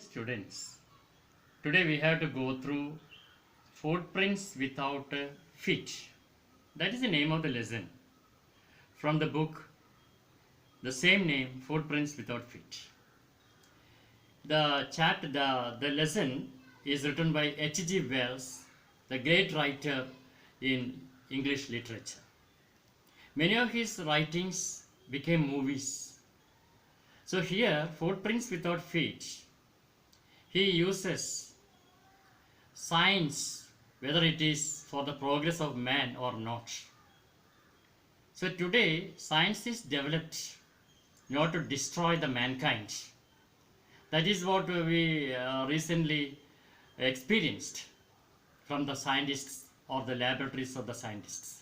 Students, today we have to go through footprints without feet. That is the name of the lesson from the book, the same name, Footprints Without Feet. The lesson is written by H.G. Wells, the great writer in English literature. Many of his writings became movies. So here, Footprints Without Feet, he uses science, whether it is for the progress of man or not. So today, science is developed not to destroy the mankind. That is what we recently experienced from the scientists or the laboratories of the scientists.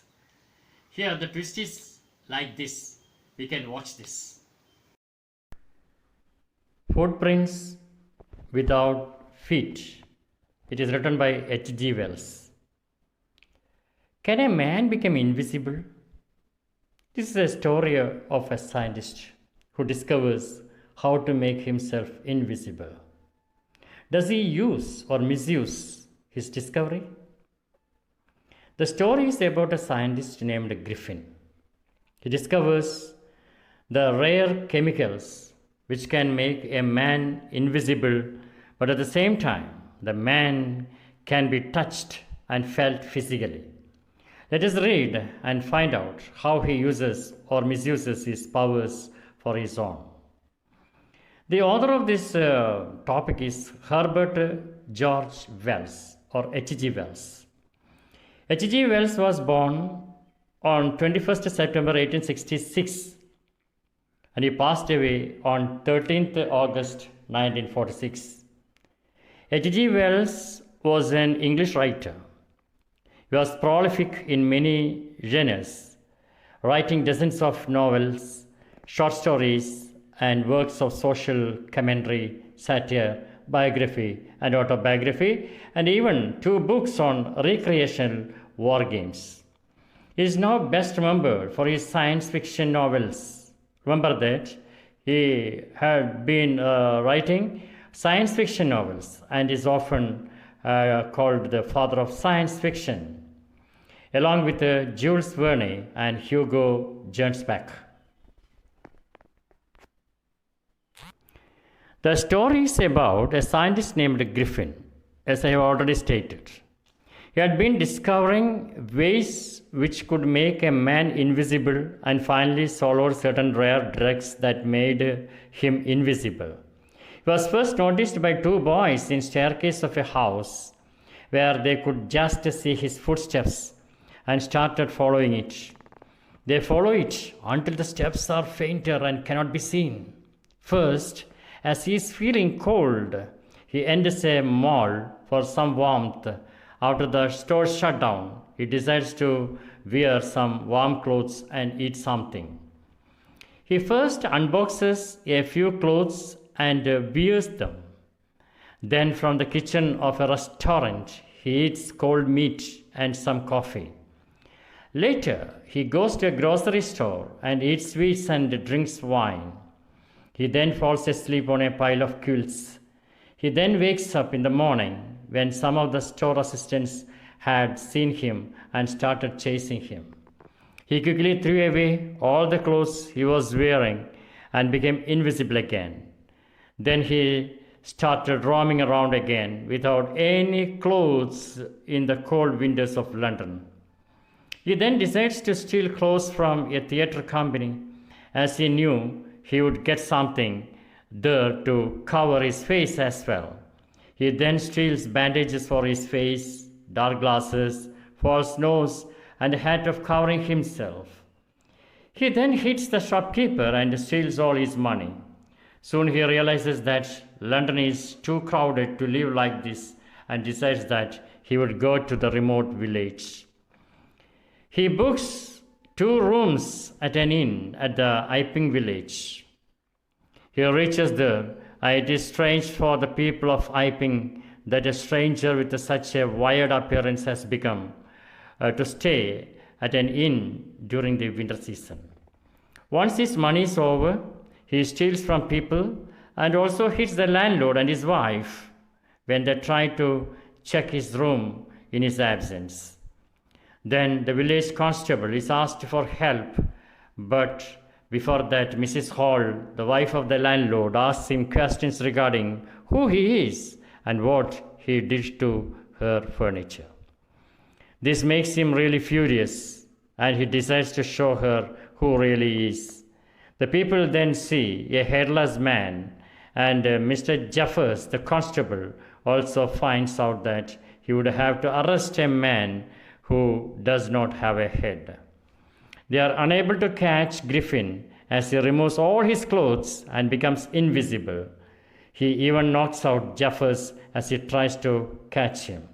Here the twist is like this. We can watch this. Footprints Without Feet. It is written by H.G. Wells. Can a man become invisible? This is a story of a scientist who discovers how to make himself invisible. Does he use or misuse his discovery? The story is about a scientist named Griffin. He discovers the rare chemicals which can make a man invisible, but at the same time, the man can be touched and felt physically. Let us read and find out how he uses or misuses his powers for his own. The author of this topic is Herbert George Wells or H.G. Wells. H.G. Wells was born on 21st September 1866 and he passed away on 13th August 1946. H.G. Wells was an English writer. He was prolific in many genres, writing dozens of novels, short stories, and works of social commentary, satire, biography, and autobiography, and even 2 books on recreational war games. He is now best remembered for his science fiction novels. Remember that he had been writing science fiction novels and is often called the father of science fiction, along with Jules Verne and Hugo Gernsback. The story is about a scientist named Griffin, as I have already stated. He had been discovering ways which could make a man invisible and finally swallowed certain rare drugs that made him invisible. He was first noticed by 2 boys in staircase of a house where they could just see his footsteps and started following it. They follow it until the steps are fainter and cannot be seen. First, as he is feeling cold, he enters a mall for some warmth. After the store shut down, he decides to wear some warm clothes and eat something. He first unboxes a few clothes and wears them. Then from the kitchen of a restaurant, he eats cold meat and some coffee. Later, he goes to a grocery store and eats sweets and drinks wine. He then falls asleep on a pile of quilts. He then wakes up in the morning when some of the store assistants had seen him and started chasing him. He quickly threw away all the clothes he was wearing and became invisible again. Then he started roaming around again without any clothes in the cold winters of London. He then decides to steal clothes from a theatre company, as he knew he would get something there to cover his face as well. He then steals bandages for his face, dark glasses, false nose, and a hat of covering himself. He then hits the shopkeeper and steals all his money. Soon he realizes that London is too crowded to live like this and decides that he would go to the remote village. He books 2 rooms at an inn at the Iping village. He reaches there, and it is strange for the people of Iping that a stranger with such a wired appearance has become to stay at an inn during the winter season. Once his money is over, he steals from people and also hits the landlord and his wife when they try to check his room in his absence. Then the village constable is asked for help, but before that, Mrs. Hall, the wife of the landlord, asks him questions regarding who he is and what he did to her furniture. This makes him really furious, and he decides to show her who really is. The people then see a headless man, and Mr. Jeffers, the constable, also finds out that he would have to arrest a man who does not have a head. They are unable to catch Griffin as he removes all his clothes and becomes invisible. He even knocks out Jeffers as he tries to catch him.